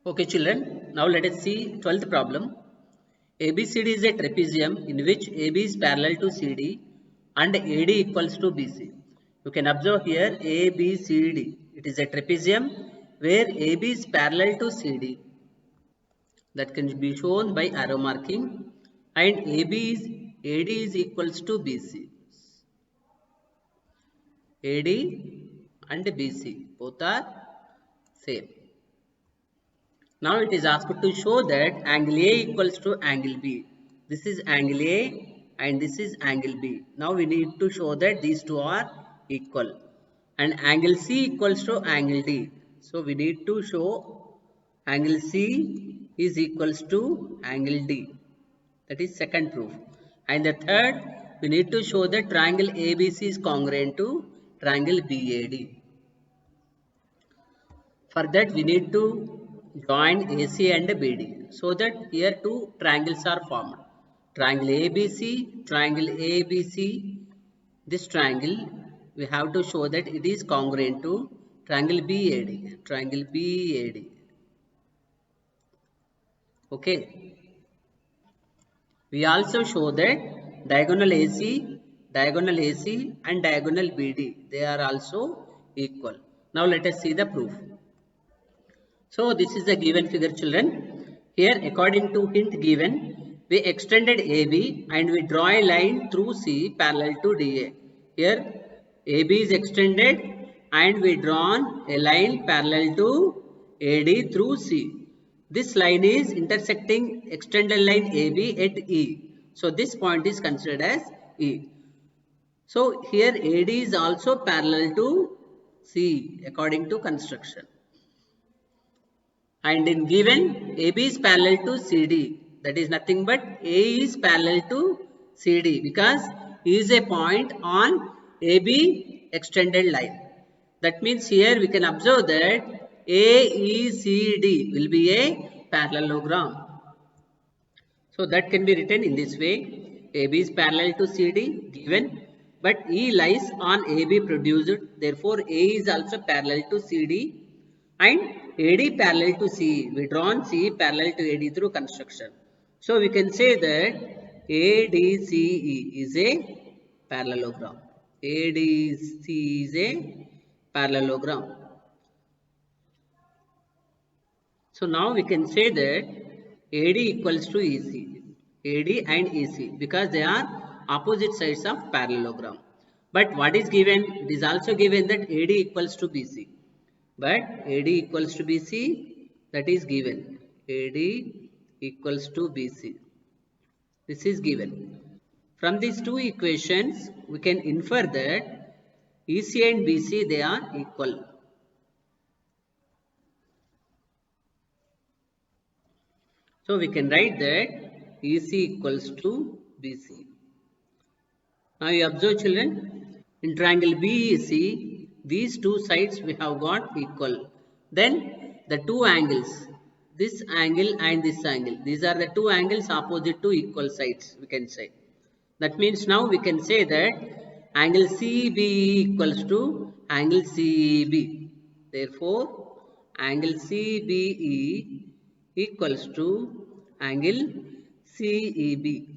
Okay, children, now let us see 12th problem. ABCD is a trapezium in which AB is parallel to CD and AD equals to BC. You can observe here ABCD. It is a trapezium where AB is parallel to CD. That can be shown by arrow marking, and AD is equals to BC. AD and BC both are same. Now it is asked to show that angle A equals to angle B. This is angle A and this is angle B. Now we need to show that these two are equal. And angle C equals to angle D. So we need to show angle C is equals to angle D. That is second proof. And the third, we need to show that triangle ABC is congruent to triangle BAD. For that we need to join AC and BD so that here two triangles are formed. Triangle ABC, triangle ABC. This triangle we have to show that it is congruent to triangle BAD. Triangle BAD. Okay. We also show that diagonal AC and diagonal BD, they are also equal. Now let us see the proof. So this is the given figure, children. Here according to hint given, we extended AB and we draw a line through C parallel to DA. Here AB is extended and we drawn a line parallel to AD through C. This line is intersecting extended line AB at E. So this point is considered as E. So here AD is also parallel to C according to construction. And in given AB is parallel to CD, that is nothing but A is parallel to CD because E is a point on AB extended line. That means here we can observe that AECD will be a parallelogram. So that can be written in this way. AB is parallel to CD given, but E lies on AB produced. Therefore, A is also parallel to CD and AD parallel to CE. We drawn CE parallel to AD through construction. So we can say that ADCE is a parallelogram. ADCE is a parallelogram. So now we can say that AD equals to EC. AD and EC because they are opposite sides of parallelogram. But what is given? It is also given that AD equals to BC. But AD equals to BC, that is given. AD equals to BC. This is given. From these two equations, we can infer that EC and BC, they are equal. So we can write that EC equals to BC. Now you observe, children, in triangle BEC, these two sides we have got equal. Then the two angles, this angle and this angle, these are the two angles opposite to equal sides, we can say. That means now we can say that angle CBE equals to angle CEB. Therefore, angle CBE equals to angle CEB.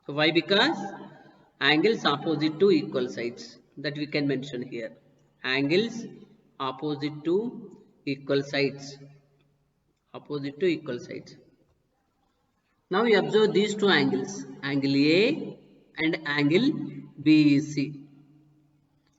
So why? Because angles opposite to equal sides, that we can mention here. Angles opposite to equal sides. Opposite to equal sides. Now we observe these two angles, angle A and angle BEC.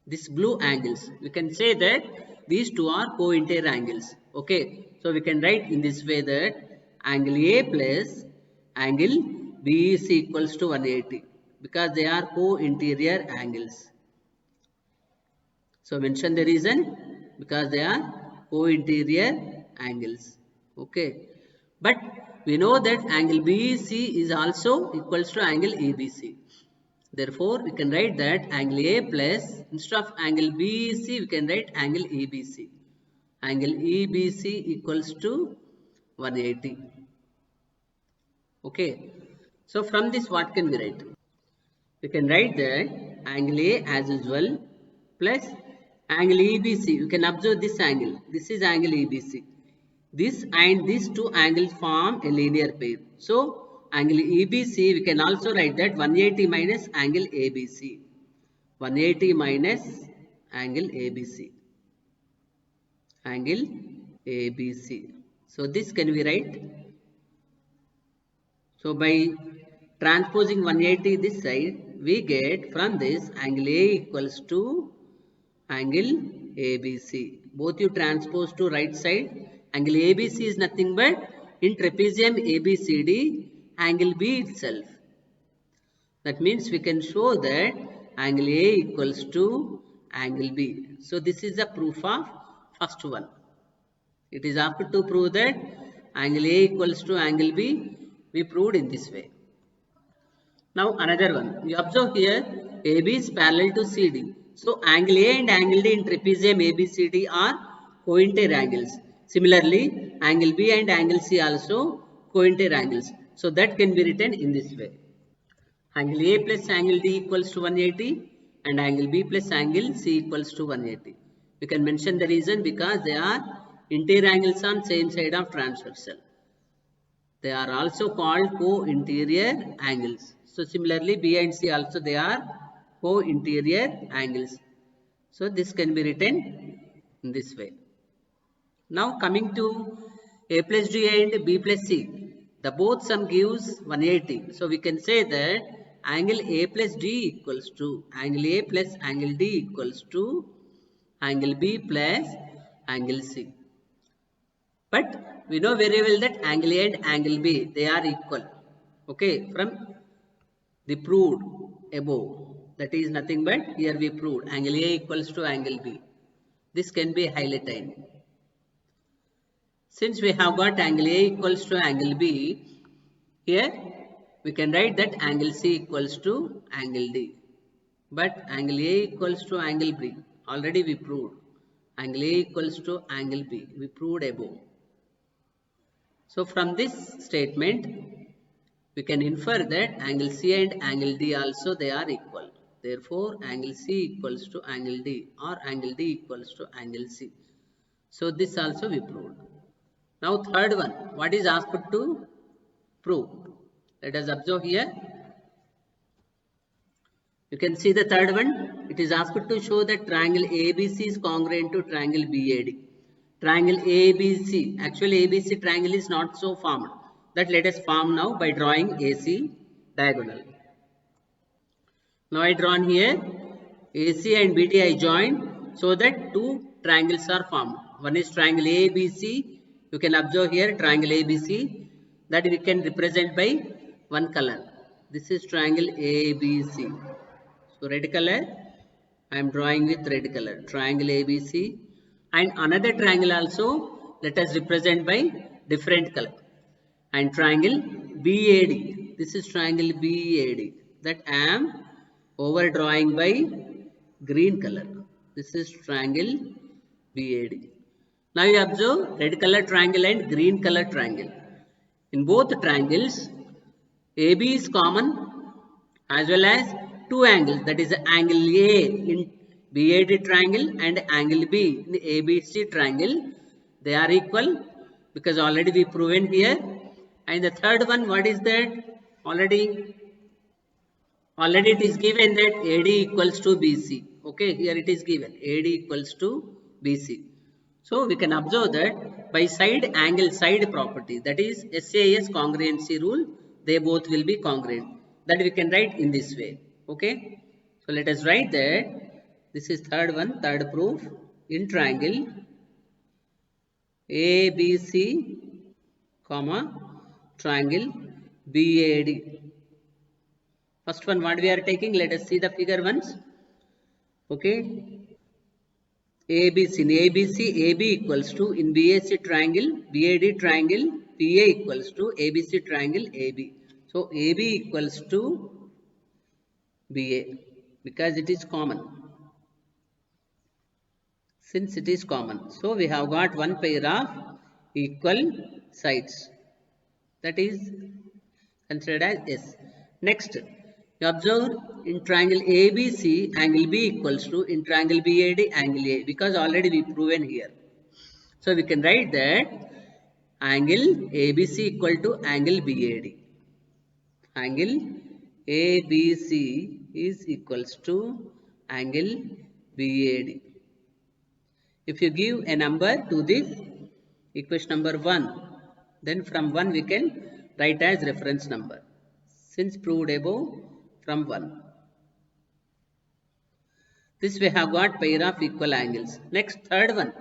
These blue angles, we can say that these two are co-interior angles. Okay, so we can write in this way that angle A plus angle BEC equals to 180 because they are co-interior angles. So mention the reason, because they are co-interior angles. Okay, but we know that angle BEC is also equals to angle ABC. Therefore, we can write that angle A plus, instead of angle BEC, we can write angle EBC. Angle EBC equals to 180. Okay. So, from this what can we write? We can write that angle A as usual plus angle EBC. You can observe this angle. This is angle EBC. this and these two angles form a linear pair. So angle EBC, we can also write that 180 minus angle ABC. 180 minus angle ABC. Angle ABC. So this can be write. So by transposing 180 this side, we get from this angle A equals to angle ABC. Both you transpose to right side. Angle ABC is nothing but in trapezium ABCD angle B itself. That means we can show that angle A equals to angle B. So this is the proof of first one. It is after to prove that angle A equals to angle B. We proved in this way. Now another one. You observe here AB is parallel to CD. So angle A and angle D in trapezium ABCD are cointer angles. Similarly, angle B and angle C also cointer angles. So that can be written in this way. Angle A plus angle D equals to 180 and angle B plus angle C equals to 180. We can mention the reason because they are interior angles on same side of transversal. They are also called co-interior angles. So similarly B and C also they are co-interior angles. So this can be written in this way. Now coming to A plus D and B plus C. The both sum gives 180. So we can say that angle A plus D equals to angle A plus angle D equals to angle B plus angle C. But we know very well that angle A and angle B, they are equal. Okay, from the proved above. That is nothing but here we proved angle A equals to angle B. This can be highlighted. Since we have got angle A equals to angle B, here we can write that angle C equals to angle D. But angle A equals to angle B, already we proved. Angle A equals to angle B, we proved above. So from this statement, we can infer that angle C and angle D also they are equal. Therefore, angle C equals to angle D or angle D equals to angle C. So this also we proved. Now third one, what is asked to prove? Let us observe here. You can see the third one. It is asked to show that triangle ABC is congruent to triangle BAD. Triangle ABC, actually ABC triangle is not so formed. That let us form now by drawing AC diagonal. Now I drawn here AC and BD I joined so that two triangles are formed. One is triangle ABC. You can observe here triangle ABC that we can represent by one color. This is triangle ABC. So red color, I am drawing with red color, triangle ABC, and another triangle also let us represent by different color. And triangle BAD, this is triangle BAD that I am overdrawing by green color. This is triangle BAD. Now you observe red color triangle and green color triangle. In both triangles, AB is common as well as two angles, that is angle A in BAD triangle and angle B in ABC triangle. They are equal because already we proven here. And the third one, what is that? Already it is given that AD equals to BC. Okay, here it is given AD equals to BC. So we can observe that by side angle side property, that is SAS congruency rule, they both will be congruent. That we can write in this way. Okay. So let us write that this is third one, third proof in triangle ABC, comma triangle BAD. First one what we are taking, let us see the figure once. Okay. ABC, in ABC, AB equals to, in BAC triangle, BAD triangle, PA equals to ABC triangle AB. So AB equals to BA because it is common. Since it is common, so we have got one pair of equal sides. That is considered as S. Next, you observe in triangle ABC, angle B equals to, in triangle BAD, angle A, because already we proven here. So we can write that angle ABC equal to angle BAD. Angle ABC is equals to angle BAD. If you give a number to this equation number 1, then from 1 we can write as reference number. Since proved above, from 1. This we have got pair of equal angles. Next, third one.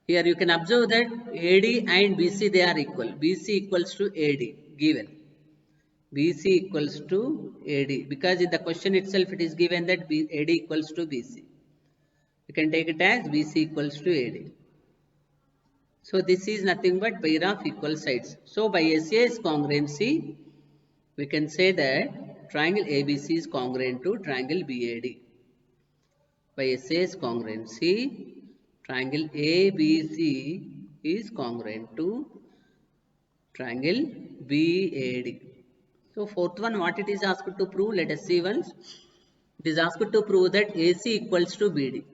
Here you can observe that AD and BC, they are equal. BC equals to AD given. BC equals to AD, because in the question itself it is given that AD equals to BC. You can take it as BC equals to AD. So this is nothing but pair of equal sides. So by SAS congruency, we can say that triangle ABC is congruent to triangle BAD. By SAS congruency, triangle ABC is congruent to triangle BAD. So fourth one, what it is asked to prove? Let us see once. It is asked to prove that AC equals to BD.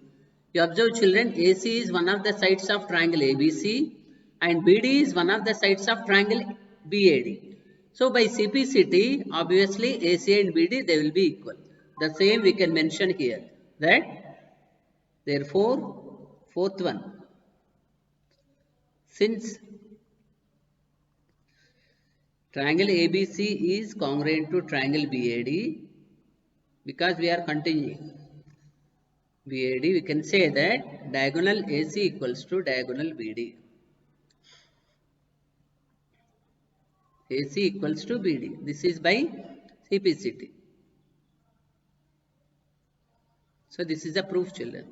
You observe children, AC is one of the sides of triangle ABC and BD is one of the sides of triangle BAD. So by CPCT, obviously AC and BD, they will be equal. The same we can mention here, that therefore fourth one, since triangle ABC is congruent to triangle BAD, because we are continuing BAD, we can say that diagonal AC equals to diagonal BD. AC equals to BD. This is by CPCT. So this is the proof, children.